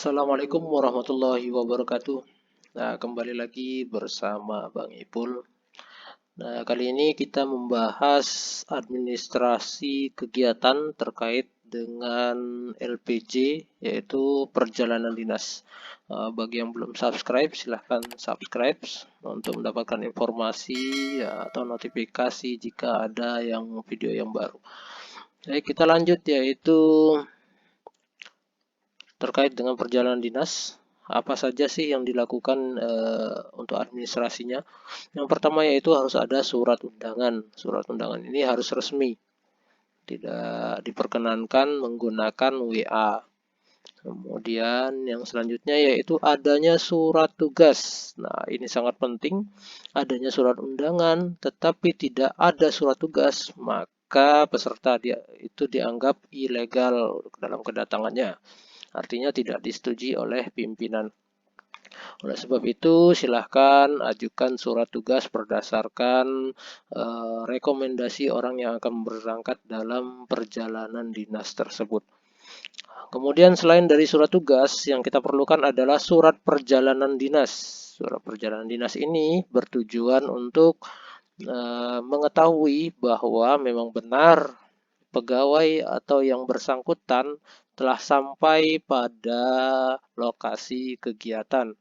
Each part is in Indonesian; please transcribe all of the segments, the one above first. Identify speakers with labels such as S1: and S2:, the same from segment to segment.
S1: Assalamualaikum warahmatullahi wabarakatuh. Nah, kembali lagi bersama Bang Ipul. Nah, kali ini kita membahas administrasi kegiatan terkait dengan LPJ, yaitu perjalanan dinas. Bagi yang belum subscribe, silahkan subscribe untuk mendapatkan informasi atau notifikasi jika ada video yang baru. Jadi kita lanjut, yaitu terkait dengan perjalanan dinas. Apa saja sih yang dilakukan untuk administrasinya? Yang pertama yaitu harus ada surat undangan. Surat undangan ini harus resmi, tidak diperkenankan menggunakan WA. Kemudian yang selanjutnya yaitu adanya surat tugas. Nah, ini sangat penting, adanya surat undangan tetapi tidak ada surat tugas, maka peserta itu dianggap ilegal dalam kedatangannya. Artinya tidak disetujui oleh pimpinan. Oleh sebab itu, silahkan ajukan surat tugas berdasarkan rekomendasi orang yang akan berangkat dalam perjalanan dinas tersebut. Kemudian selain dari surat tugas, yang kita perlukan adalah surat perjalanan dinas. Surat perjalanan dinas ini bertujuan untuk mengetahui bahwa memang benar pegawai atau yang bersangkutan telah sampai pada lokasi kegiatan.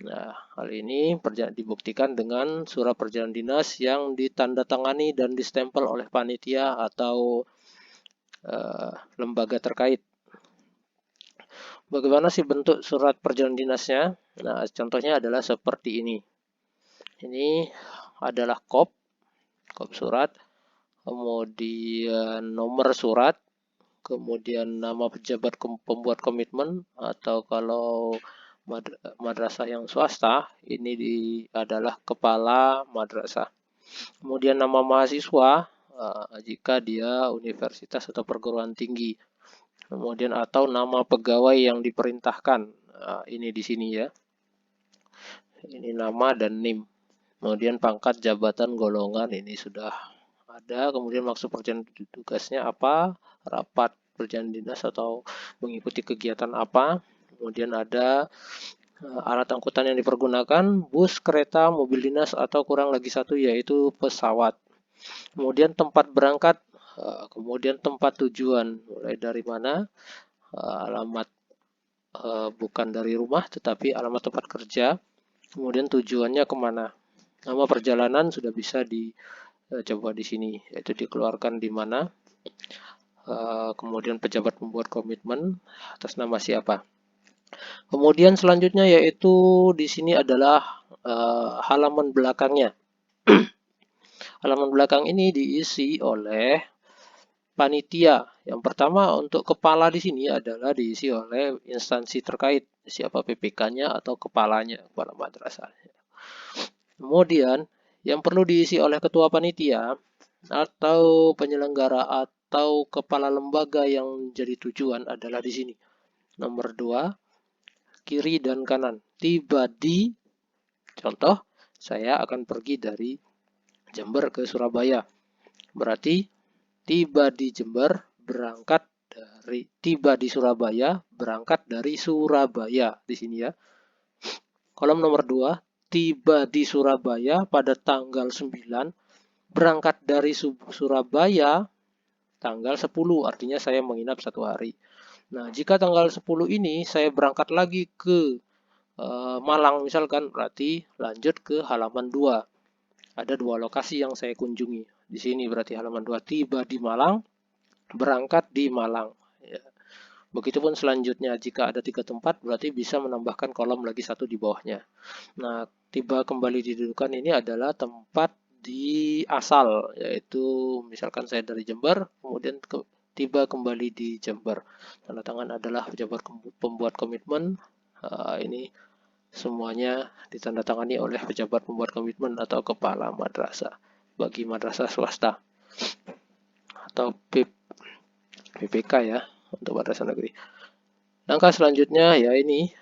S1: Nah, hal ini dibuktikan dengan surat perjalanan dinas yang ditandatangani dan distempel oleh panitia atau lembaga terkait. Bagaimana sih bentuk surat perjalanan dinasnya? Nah, contohnya adalah seperti ini. Ini adalah kop surat, kemudian nomor surat, kemudian nama pejabat pembuat komitmen, atau kalau madrasah yang swasta ini adalah kepala madrasah. Kemudian nama mahasiswa jika dia universitas atau perguruan tinggi. Kemudian atau nama pegawai yang diperintahkan. Ini di sini ya. Ini nama dan NIM. Kemudian pangkat, jabatan, golongan ini sudah ada. Kemudian maksud perjalanan tugasnya apa, rapat perjalanan dinas atau mengikuti kegiatan apa. Kemudian ada alat angkutan yang dipergunakan, bus, kereta, mobil dinas, atau kurang lagi satu yaitu pesawat. Kemudian tempat berangkat, kemudian tempat tujuan, mulai dari mana, alamat bukan dari rumah tetapi alamat tempat kerja, kemudian tujuannya kemana. Nama perjalanan sudah bisa dicoba di sini, yaitu dikeluarkan di mana, kemudian pejabat membuat komitmen atas nama siapa. Kemudian selanjutnya yaitu di sini adalah halaman belakangnya. Halaman belakang ini diisi oleh panitia. Yang pertama untuk kepala di sini adalah diisi oleh instansi terkait, siapa PPK-nya atau kepalanya, kepala madrasah. Kemudian yang perlu diisi oleh ketua panitia atau penyelenggara atau kepala lembaga yang jadi tujuan adalah di sini. Nomor 2, kiri dan kanan. Tiba di, contoh, saya akan pergi dari Jember ke Surabaya. Berarti tiba di Jember, tiba di Surabaya, berangkat dari Surabaya di sini ya. Kolom nomor 2, tiba di Surabaya pada tanggal 9, berangkat dari Surabaya tanggal 10, artinya saya menginap 1 hari. Nah, jika tanggal 10 ini saya berangkat lagi ke Malang misalkan, berarti lanjut ke halaman 2. Ada 2 lokasi yang saya kunjungi. Di sini berarti halaman 2, tiba di Malang, berangkat di Malang. Ya. Begitupun selanjutnya, jika ada 3 tempat, berarti bisa menambahkan kolom lagi 1 di bawahnya. Nah, tiba kembali didudukan ini adalah tempat di asal, yaitu misalkan saya dari Jember, kemudian tiba kembali di Jember. Tanda tangan adalah pejabat pembuat komitmen. Ini semuanya ditandatangani oleh pejabat pembuat komitmen atau kepala madrasah bagi madrasah swasta atau PPK ya untuk madrasah negeri. Langkah selanjutnya ya ini.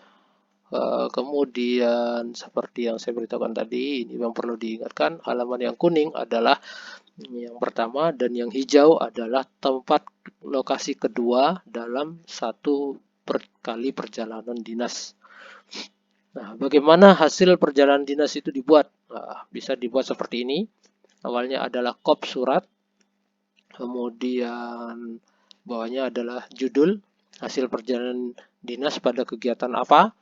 S1: Kemudian seperti yang saya beritahukan tadi, ini yang perlu diingatkan, halaman yang kuning adalah yang pertama dan yang hijau adalah tempat lokasi kedua dalam satu per kali perjalanan dinas. Nah, bagaimana hasil perjalanan dinas itu dibuat? Nah, bisa dibuat seperti ini. Awalnya adalah kop surat, kemudian bawahnya adalah judul, hasil perjalanan dinas pada kegiatan apa,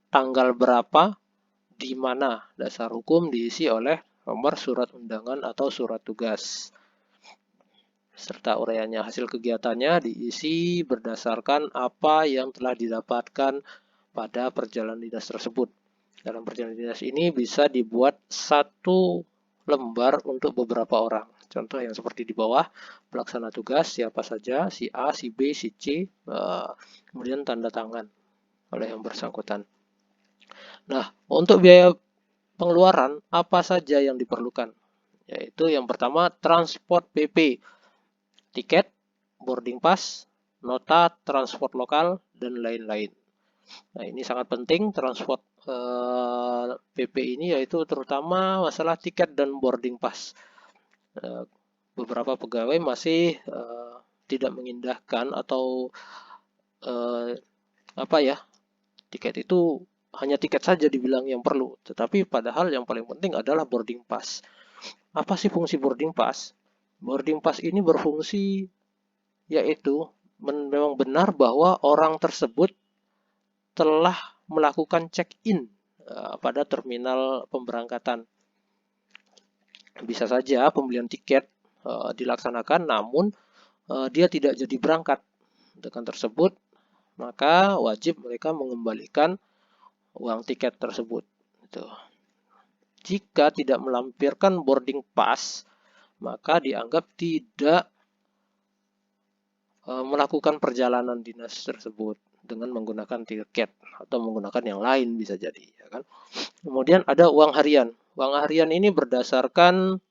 S1: tanggal berapa, di mana. Dasar hukum diisi oleh nomor surat undangan atau surat tugas. Serta uraiannya, hasil kegiatannya diisi berdasarkan apa yang telah didapatkan pada perjalanan dinas tersebut. Dalam perjalanan dinas ini bisa dibuat satu lembar untuk beberapa orang. Contoh yang seperti di bawah, pelaksana tugas siapa saja, si A, si B, si C, kemudian tanda tangan oleh yang bersangkutan. Nah, untuk biaya pengeluaran apa saja yang diperlukan? Yaitu yang pertama transport PP, tiket, boarding pass, nota transport lokal, dan lain-lain. Nah, ini sangat penting transport PP ini, yaitu terutama masalah tiket dan boarding pass. Beberapa pegawai masih tidak mengindahkan atau tiket itu hanya tiket saja dibilang yang perlu, tetapi padahal yang paling penting adalah boarding pass. Apa sih fungsi boarding pass? Boarding pass ini berfungsi yaitu memang benar bahwa orang tersebut telah melakukan check-in pada terminal pemberangkatan. Bisa saja pembelian tiket dilaksanakan, namun dia tidak jadi berangkat. Dengan tersebut, maka wajib mereka mengembalikan uang tiket tersebut. Jika tidak melampirkan boarding pass, maka dianggap tidak melakukan perjalanan dinas tersebut dengan menggunakan tiket atau menggunakan yang lain bisa jadi, ya kan? Kemudian ada uang harian. Uang harian ini berdasarkan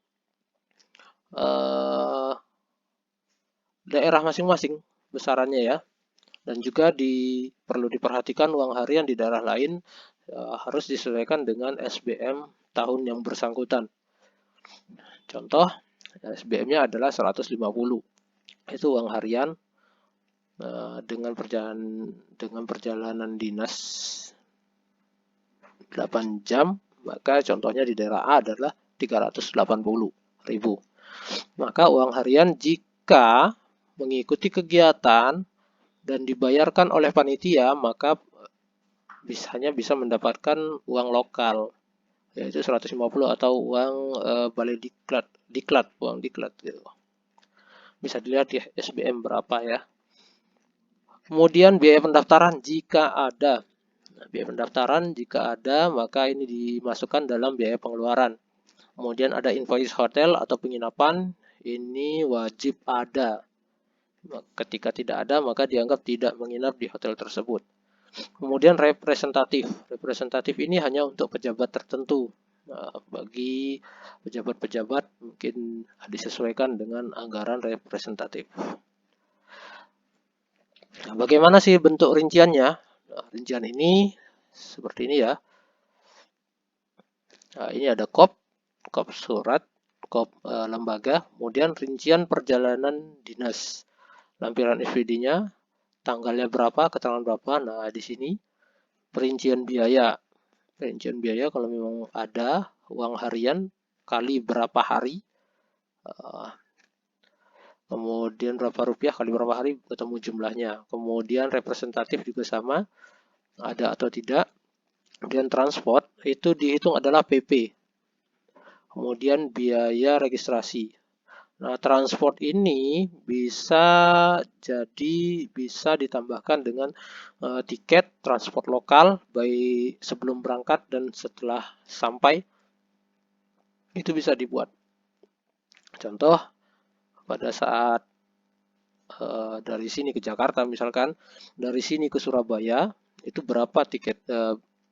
S1: daerah masing-masing besarannya ya, dan juga perlu diperhatikan uang harian di daerah lain harus disesuaikan dengan SBM tahun yang bersangkutan. Contoh, SBM-nya adalah 150. Itu uang harian dengan perjalanan dinas 8 jam, maka contohnya di daerah A adalah 380.000. Maka uang harian jika mengikuti kegiatan dan dibayarkan oleh panitia, maka hanya bisa mendapatkan uang lokal, yaitu 150 atau uang balai diklat, uang diklat gitu. Bisa dilihat di SBM berapa ya. Kemudian biaya pendaftaran jika ada. Nah, biaya pendaftaran jika ada, maka ini dimasukkan dalam biaya pengeluaran. Kemudian ada invoice hotel atau penginapan, ini wajib ada. Ketika tidak ada, maka dianggap tidak menginap di hotel tersebut. Kemudian representatif. Representatif ini hanya untuk pejabat tertentu. Nah, bagi pejabat-pejabat mungkin disesuaikan dengan anggaran representatif. Nah, bagaimana sih bentuk rinciannya? Nah, rincian ini seperti ini ya. Nah, ini ada kop surat, kop lembaga, kemudian rincian perjalanan dinas. Lampiran SPD-nya, tanggalnya berapa, keterangan berapa. Nah, di sini perincian biaya. Perincian biaya kalau memang ada uang harian kali berapa hari. Kemudian berapa rupiah kali berapa hari ketemu jumlahnya. Kemudian representatif juga sama, ada atau tidak. Kemudian transport itu dihitung adalah PP. Kemudian biaya registrasi. Nah, transport ini bisa ditambahkan dengan tiket transport lokal baik sebelum berangkat dan setelah sampai. Itu bisa dibuat. Contoh, pada saat dari sini ke Jakarta misalkan, dari sini ke Surabaya itu berapa tiket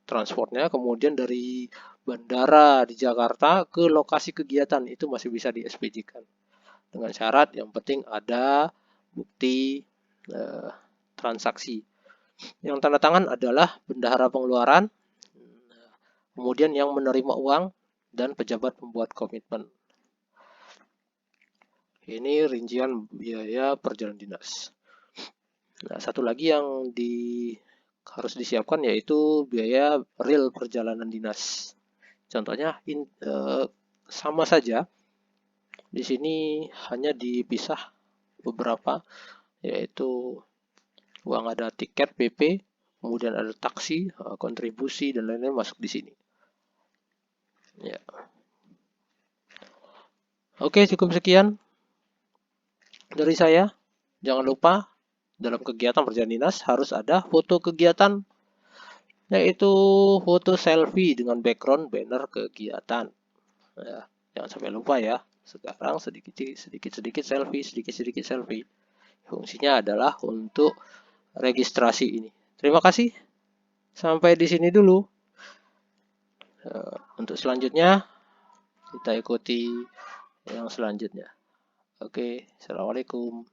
S1: transportnya, kemudian dari bandara di Jakarta ke lokasi kegiatan itu masih bisa di SPJ-kan. Dengan syarat yang penting ada bukti transaksi. Yang tanda tangan adalah bendahara pengeluaran, kemudian yang menerima uang, dan pejabat pembuat komitmen. Ini rincian biaya perjalanan dinas. Nah, satu lagi yang harus disiapkan yaitu biaya real perjalanan dinas. Contohnya sama saja. Di sini hanya dipisah beberapa, yaitu uang ada tiket PP, kemudian ada taksi, kontribusi dan lain-lain masuk di sini. Ya. Oke, cukup sekian dari saya. Jangan lupa dalam kegiatan perjalanan dinas harus ada foto kegiatan, yaitu foto selfie dengan background banner kegiatan. Ya, jangan sampai lupa ya. Sekarang sedikit selfie, selfie. Fungsinya adalah untuk registrasi ini. Terima kasih. Sampai di sini dulu. Untuk selanjutnya kita ikuti yang selanjutnya. Oke, assalamualaikum.